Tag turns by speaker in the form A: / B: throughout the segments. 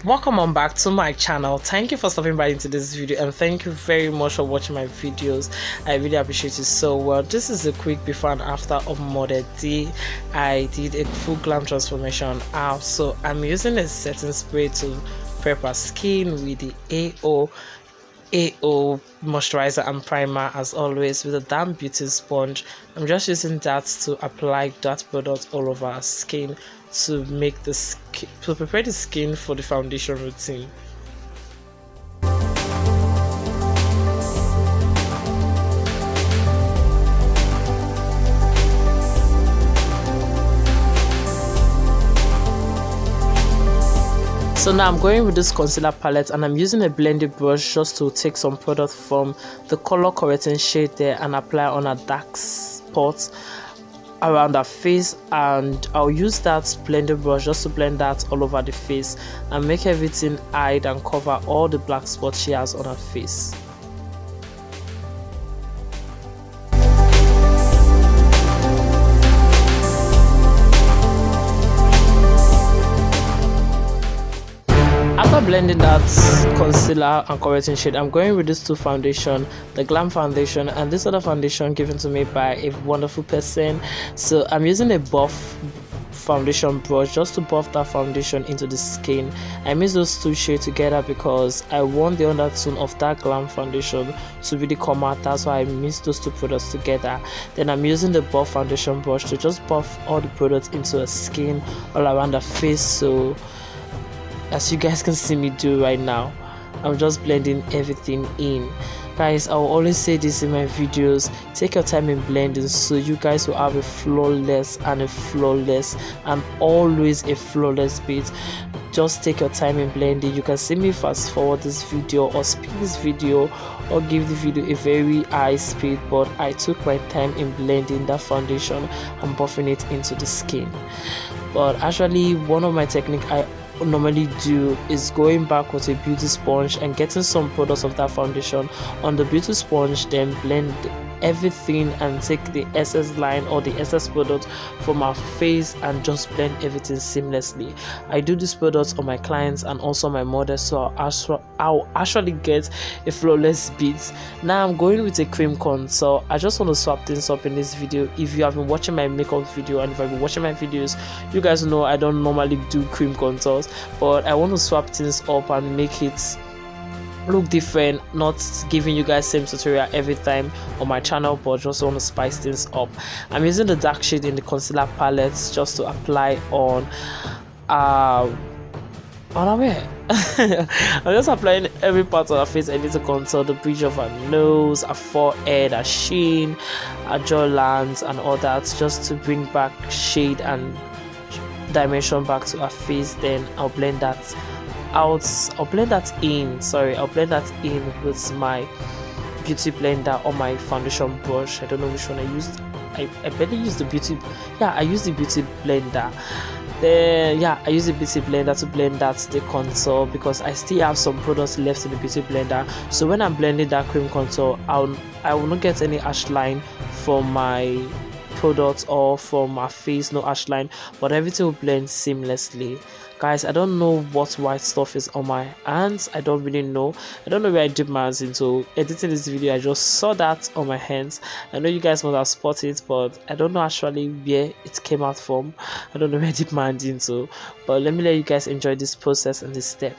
A: Welcome on back to my channel. Thank you for stopping by into this video, and thank you very much for watching my videos. I really appreciate it so well. This is a quick before and after of Model D. I did a full glam transformation out, so I'm using a setting spray to prep our skin with the AO moisturizer and primer, as always, with a damp beauty sponge. I'm just using that to apply that product all over our skin to make the skin, to prepare the skin for the foundation routine. So now I'm going with this concealer palette, and I'm using a blending brush just to take some product from the color correcting shade there and apply on a dark spot around her face, and I'll use that blending brush just to blend that all over the face and make everything hide and cover all the black spots she has on her face. After blending that concealer and correcting shade, I'm going with these two foundation, the Glam foundation and this other foundation given to me by a wonderful person. So I'm using a buff foundation brush just to buff that foundation into the skin. I mix those two shades together because I want the undertone of that Glam foundation to really come out. That's why I mix those two products together. Then I'm using the buff foundation brush to just buff all the products into her skin all around the face. So as you guys can see me do right now, I'm just blending everything in. Guys, I will always say this in my videos: take your time in blending so you guys will have a flawless and a flawless and always a flawless bit. Just take your time in blending. You can see me fast forward this video or speed this video or give the video a very high speed, but I took my time in blending that foundation and buffing it into the skin. But actually, one of my techniques I normally do is going back with a beauty sponge and getting some products of that foundation on the beauty sponge, then blend everything and take the excess line or the excess product from our face and just blend everything seamlessly. I do this product on my clients and also my models, so I'll actually get a flawless beat. Now I'm going with a cream contour. I just want to swap things up in this video. If you have been watching my makeup video and if I've been watching my videos, you guys know I don't normally do cream contours, but I want to swap things up and make it look different, not giving you guys same tutorial every time on my channel, but just want to spice things up. I'm using the dark shade in the concealer palette just to apply on where I'm just applying every part of her face. I need to contour the bridge of her nose, her forehead, her chin, her jawlines and all that, just to bring back shade and dimension back to her face. Then I'll blend that out. I'll blend that in with my beauty blender or my foundation brush. I don't know which one I used. I barely used the beauty, I used the beauty blender. I use the beauty blender to blend that the contour because I still have some products left in the beauty blender. So when I'm blending that cream contour, I will not get any harsh line from my product or from my face, no harsh line, but everything will blend seamlessly. Guys, I don't know what white stuff is on my hands. I don't really know. I don't know where I did my hands into editing this video. I just saw that on my hands. I know you guys must have spotted it, but I don't know actually where it came out from. I don't know where I did my hands into, but let me let you guys enjoy this process and this step.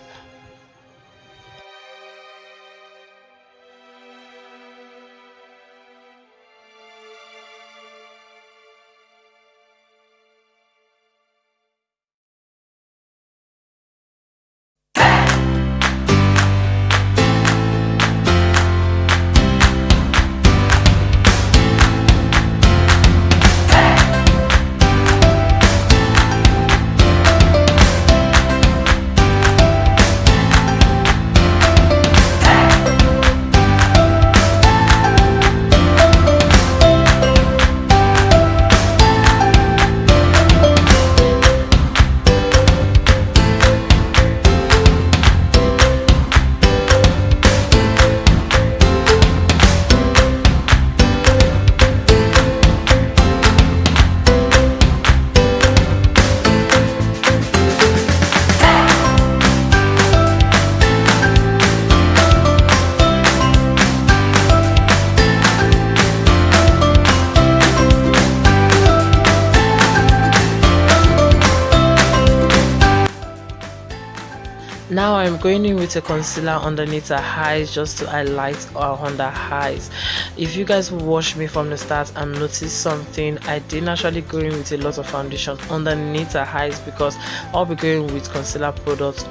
A: I'm going in with a concealer underneath her eyes just to highlight our under eyes. If you guys watch me from the start and notice something, I didn't actually go in with a lot of foundation underneath her eyes because I'll be going with concealer products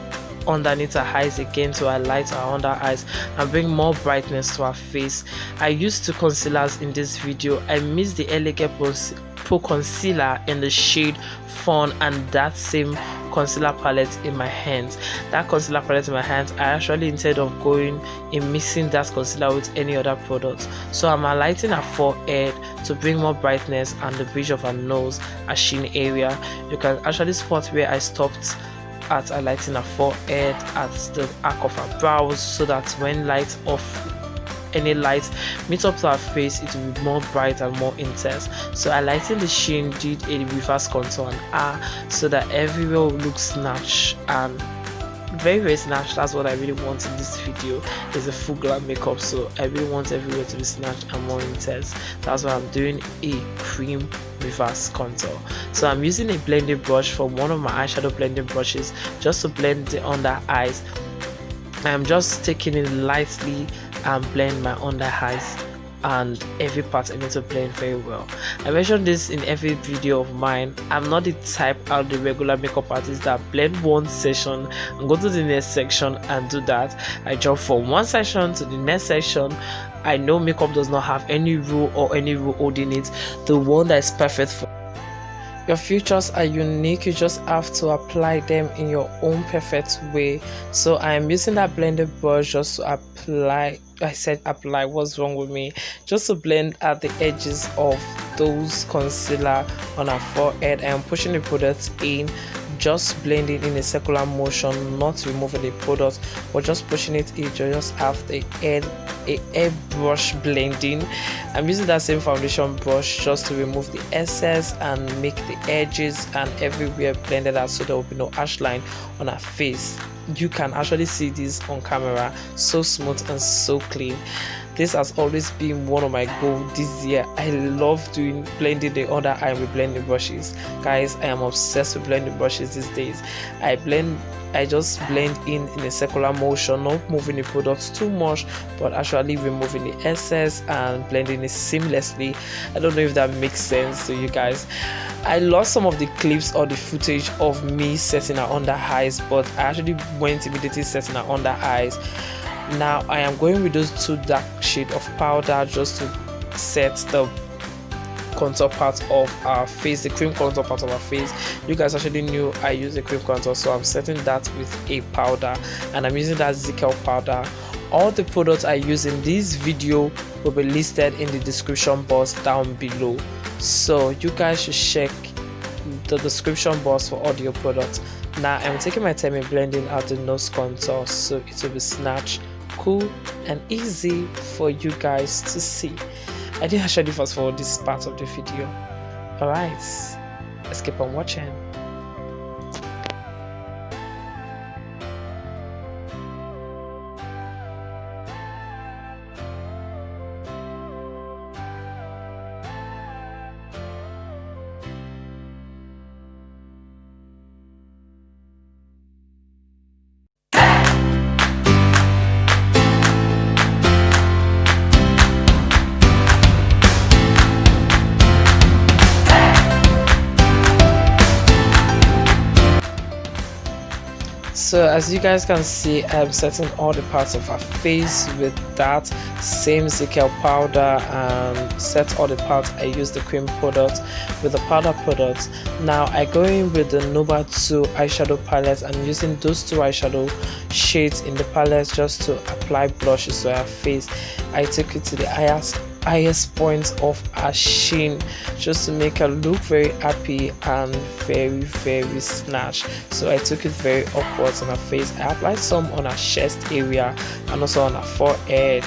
A: underneath her eyes again to highlight our under eyes and bring more brightness to our face. I used two concealers in this video. I missed the Elegant Pro concealer in the shade Fawn and that same concealer palette in my hands. That concealer palette in my hands, I actually intended of going in mixing that concealer with any other product. So I'm highlighting her forehead to bring more brightness and the bridge of her nose, her chin area. You can actually spot where I stopped at highlighting her forehead, at the arc of her brows, so that when light off any light meets up to her face, it will be more bright and more intense. So highlighting the chin, did a reverse contour and eye so that everywhere will look snatched and very snatched. That's what I really want in this video. Is a full glam makeup, so I really want everywhere to be snatched and more intense. That's why I'm doing a cream reverse contour. So I'm using a blending brush from one of my eyeshadow blending brushes just to blend the under eyes. I'm just taking it lightly and blend my under eyes and every part I need to blend very well. I mentioned this in every video of mine. I'm not the type of the regular makeup artist that blend one session and go to the next section and do that. I jump from one section to the next section. I know makeup does not have any rule or any rule holding it. The one that is perfect for your features are unique. You just have to apply them in your own perfect way. So I am using that blended brush just to apply. I said apply, what's wrong with me? Just to blend at the edges of those concealer on her forehead. I am pushing the product in, just blending in a circular motion, not removing the product but just pushing it in. You just have the air brush blending. I'm using that same foundation brush just to remove the excess and make the edges and everywhere blended out so there will be no harsh line on her face. You can actually see this on camera, so smooth and so clean. This has always been one of my goals this year. I love doing blending the other eye with blending brushes. Guys, I am obsessed with blending brushes these days. I just blend in a circular motion, not moving the products too much but actually removing the excess and blending it seamlessly. I don't know if that makes sense to you guys. I lost some of the clips or the footage of me setting her under eyes, but I actually went immediately setting her under eyes. Now I am going with those two dark shades of powder just to set the contour part of our face, the cream contour part of our face. You guys actually knew I use the cream contour, so I'm setting that with a powder and I'm using that Zikel powder. All the products I use in this video will be listed in the description box down below, so you guys should check the description box for all your products. Now I'm taking my time in blending out the nose contour so it will be snatched, cool and easy for you guys to see. I didn't actually fast forward this part of the video. Alright, let's keep on watching. So as you guys can see, I'm setting all the parts of her face with that same Zikel powder and set all the parts. I use the cream product with the powder product. Now I go in with the Nuban 2 eyeshadow palette. I'm using those two eyeshadow shades in the palette just to apply blushes to her face. I took it to the highest point of her chin just to make her look very happy and very snatched. So I took it very upwards on her face. I applied some on her chest area and also on her forehead.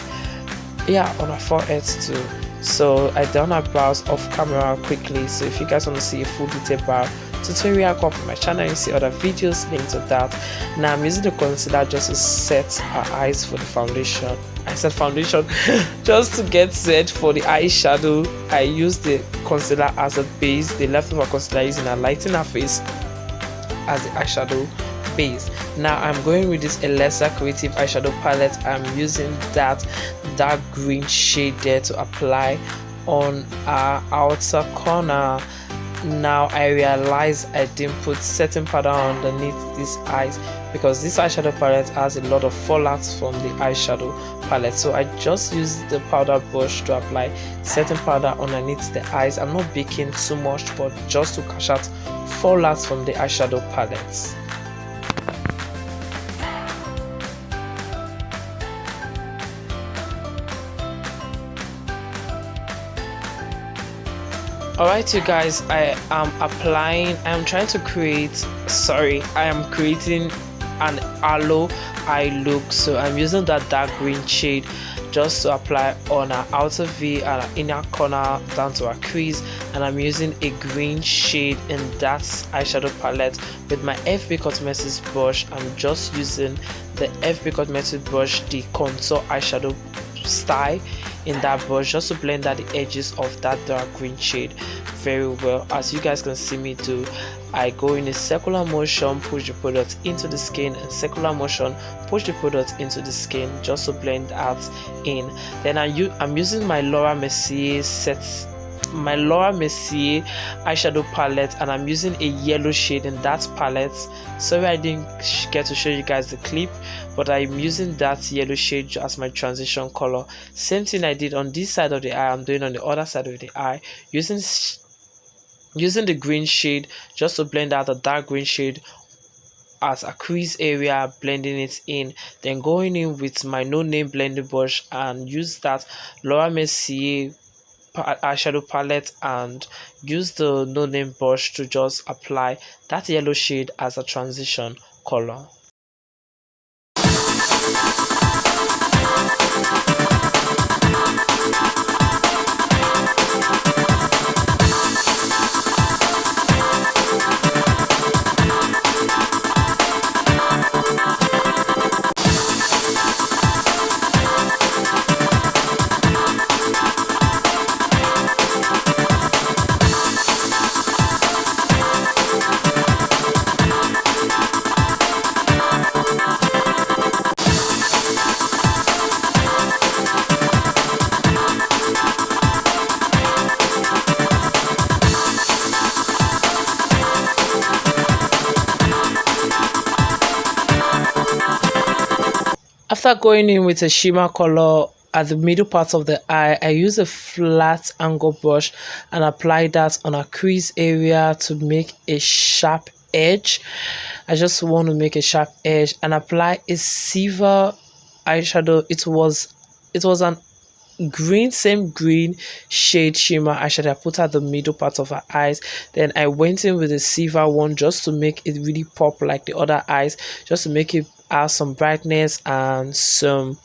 A: Yeah, on her forehead too. So I done her brows off camera quickly. So if you guys want to see a full detailed brow tutorial, come on my channel, you see other videos linked to that. Now I'm using the concealer just to set her eyes for the foundation. I said foundation just to get set for the eyeshadow. I use the concealer as a base, the leftover concealer using and lighten her face as the eyeshadow base. Now I'm going with this lesser creative eyeshadow palette. I'm using that dark green shade there to apply on our outer corner. Now I realize I didn't put setting powder underneath these eyes because this eyeshadow palette has a lot of fallouts from the eyeshadow palette, so I just used the powder brush to apply setting powder underneath the eyes. I'm not baking too much, but just to catch out fallouts from the eyeshadow palettes. Alright you guys, I am creating an halo eye look, so I'm using that dark green shade just to apply on our outer V and our inner corner down to our crease, and I'm using a green shade in that eyeshadow palette with my FB Cosmetics brush. I'm just using the FB Cosmetics brush, the contour eyeshadow style in that brush, just to blend out the edges of that dark green shade very well. As you guys can see me do, I go in a circular motion, push the product into the skin, and circular motion, push the product into the skin, just to blend out in. Then I'm using my Laura Mercier eyeshadow palette, and I'm using a yellow shade in that palette. Sorry I didn't get to show you guys the clip, but I'm using that yellow shade as my transition color. Same thing I did on this side of the eye, I'm doing on the other side of the eye, using the green shade just to blend out the dark green shade as a crease area, blending it in, then going in with my no name blending brush and use that Laura Mercier eyeshadow palette and use the no name brush to just apply that yellow shade as a transition color. After going in with a shimmer color at the middle part of the eye, I use a flat angle brush and apply that on a crease area to make a sharp edge. I just want to make a sharp edge and apply a silver eyeshadow. It was an same green shade shimmer eyeshadow I put at the middle part of her eyes. Then I went in with a silver one just to make it really pop like the other eyes, just to make it add some brightness and some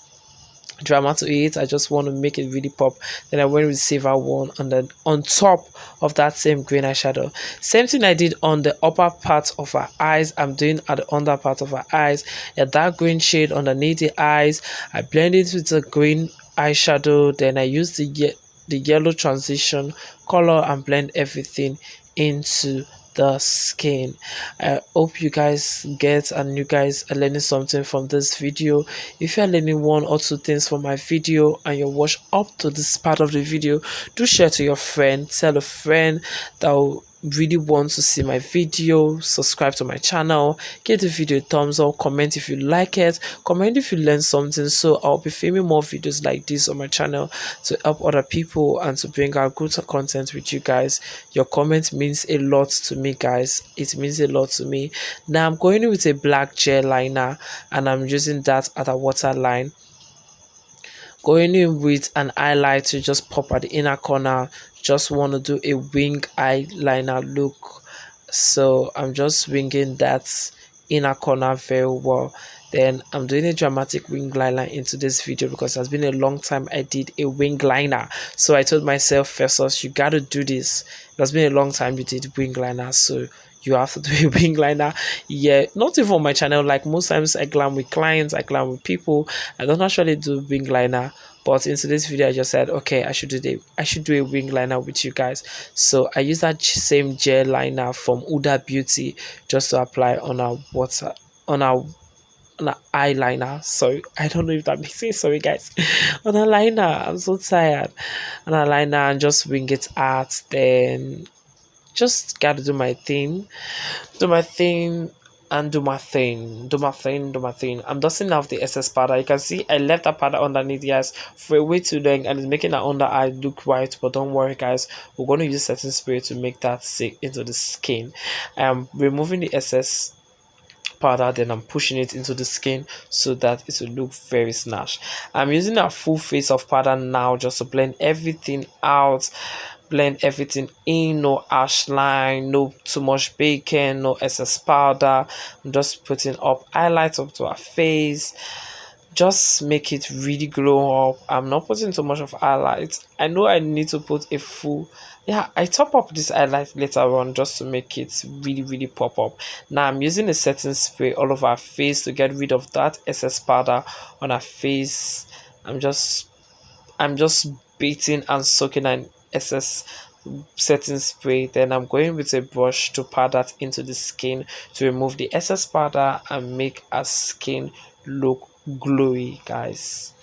A: drama to it. I just want to make it really pop. Then I went with silver one, and then on top of that same green eyeshadow, same thing I did on the upper part of her eyes, I'm doing at the under part of her eyes. A dark green shade underneath the eyes, I blend it with the green eyeshadow, then I use the yellow transition color and blend everything into the skin. I hope you guys get and you guys are learning something from this video. If you are learning one or two things from my video and you watch up to this part of the video, do share to your friend, tell a friend that really want to see my video, subscribe to my channel, give the video a thumbs up, comment if you like it, comment if you learn something, so I'll be filming more videos like this on my channel to help other people and to bring out good content with you guys. Your comment means a lot to me, guys. It means a lot to me. Now I'm going in with a black gel liner and I'm using that at a waterline, going in with an highlight to just pop at the inner corner. Just want to do a wing eyeliner look, so I'm just winging that inner corner very well. Then I'm doing a dramatic wing liner into this video because it's been a long time I did a wing liner, so I told myself, first, you gotta do this. It's been a long time you did wing liner, so you have to do a wing liner. Yeah, not even on my channel. Like most times I glam with clients, I glam with people, I don't actually do wing liner. But into this video I just said, okay, I should do a wing liner with you guys. So I use that same gel liner from HUDA Beauty just to apply on on our eyeliner. Sorry, I don't know if that makes sense. Sorry guys. On a liner, I'm so tired. On a liner and just wing it out. Then just gotta do my thing. Do my thing and do my thing. Do my thing, do my thing. I'm dusting off the excess powder. You can see I left that powder underneath, guys, for way too long, and it's making our under eye look white. But don't worry guys, we're going to use setting spray to make that sink into the skin. I'm removing the excess powder, then I'm pushing it into the skin so that it will look very snatched. I'm using a full face of powder now just to blend everything out, blend everything in. No ash line, no too much bacon, no excess powder. I'm just putting up highlights up to her face, just make it really glow up. I'm not putting too much of highlights. I know I need to put a full, yeah, I top up this highlight later on just to make it really pop up. Now I'm using a setting spray all over her face to get rid of that excess powder on her face. I'm just beating and soaking an excess setting spray. Then I'm going with a brush to pat that into the skin to remove the excess powder and make our skin look glowy, guys.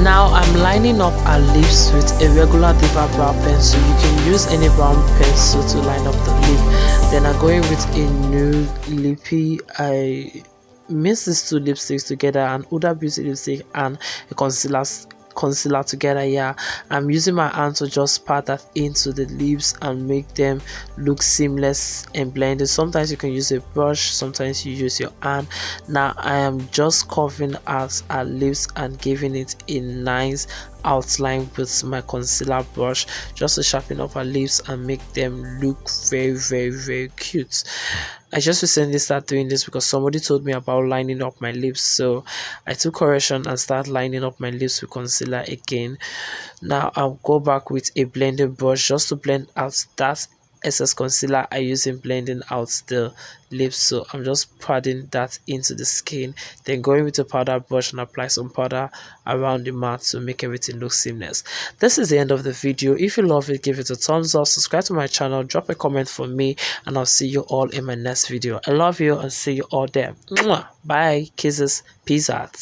A: Now I'm lining up our lips with a regular Diva brow pencil. You can use any brown pencil to line up the lip. Then I'm going with a new lippy. I mix these two lipsticks together, an HUDA Beauty lipstick and a concealer together. Yeah, I'm using my hand to just pat that into the lips and make them look seamless and blended. Sometimes you can use a brush, sometimes you use your hand. Now I am just covering out our lips and giving it a nice outline with my concealer brush just to sharpen up our lips and make them look very cute. I just recently started doing this because somebody told me about lining up my lips, so I took correction and started lining up my lips with concealer again. Now I'll go back with a blending brush just to blend out that excess concealer I use in blending out the lips. So I'm just padding that into the skin, then going with a powder brush and apply some powder around the mouth to make everything look seamless. This is the end of the video. If you love it, give it a thumbs up, subscribe to my channel, drop a comment for me, and I'll see you all in my next video. I love you and see you all there. Mwah! Bye, kisses, peace out.